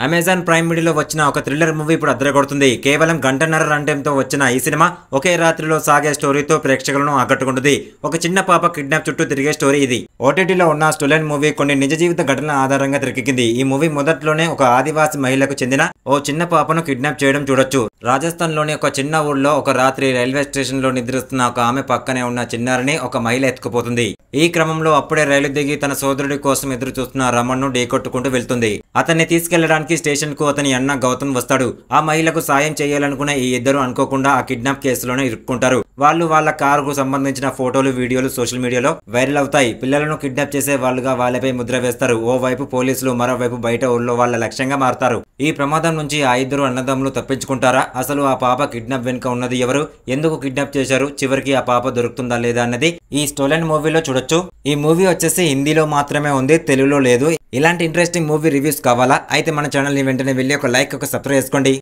Amazon prime వీడియోలో వచ్చిన ఒక థ్రిల్లర్ మూవీ ఇప్పుడు అదరగొడుతుంది. కేవలం గంటన్నర రన్ టైంతో వచ్చిన ఈ సినిమా ఒకే రాత్రిలో సాగే స్టోరీతో ప్రేక్షకులను ఆకట్టుకుంటుంది. ఒక చిన్న పాప కిడ్నాప్ చుట్టూ తిరిగే స్టోరీ ఇది. ఓటీటీలో ఉన్న స్టోలెన్ మూవీ కొన్ని నిజ జీవిత ఘటనల ఆధారంగా తెరకెక్కింది. ఈ మూవీ మొదట్లోనే ఒక ఆదివాసి మహిళకు చెందిన ఓ చిన్న పాపను కిడ్నాప్ చేయడం చూడొచ్చు. రాజస్థాన్ లోని ఒక చిన్న ఊళ్ళో ఒక రాత్రి రైల్వే స్టేషన్ లో నిద్రిస్తున్న ఒక ఆమె పక్కనే ఉన్న చిన్నారిని ఒక మహిళ ఎత్తుకుపోతుంది. ఈ క్రమంలో అప్పుడే రైలు దిగి తన సోదరుడి కోసం ఎదురు చూస్తున్న రమణ్ను ఢీకొట్టుకుంటూ వెళ్తుంది. అతన్ని తీసుకెళ్లడానికి స్టేషన్ కు అతని అన్న గౌతమ్ వస్తాడు. ఆ మహిళకు సాయం చేయాలనుకునే ఈ ఇద్దరు అనుకోకుండా ఆ కిడ్నాప్ కేసులోనే ఇరుక్కుంటారు. వాళ్ళు వాళ్ళ కారుకు సంబంధించిన ఫోటోలు, వీడియోలు సోషల్ మీడియాలో వైరల్ అవుతాయి. పిల్లలను కిడ్నాప్ చేసే వాళ్ళుగా వాళ్ళపై ముద్ర వేస్తారు. ఓవైపు పోలీసులు, మరోవైపు బయట ఊళ్ళో వాళ్ళ లక్ష్యంగా మారుతారు. ఈ ప్రమాదం నుంచి ఆ ఇద్దరు అన్నదమ్ములు తప్పించుకుంటారా? అసలు ఆ పాప కిడ్నాప్ వెనుక ఉన్నది ఎవరు? ఎందుకు కిడ్నాప్ చేశారు? చివరికి ఆ పాప దొరుకుతుందా లేదా అన్నది ఈ స్టోలెన్ మూవీలో చూడొచ్చు. ఈ మూవీ వచ్చేసి హిందీలో మాత్రమే ఉంది, తెలుగులో లేదు. ఇలాంటి ఇంట్రెస్టింగ్ మూవీ రివ్యూస్ కావాలా? అయితే మన ఛానల్ ని వెంటనే వెళ్ళి ఒక లైక్, ఒక సబ్స్క్రైబ్ చేసుకోండి.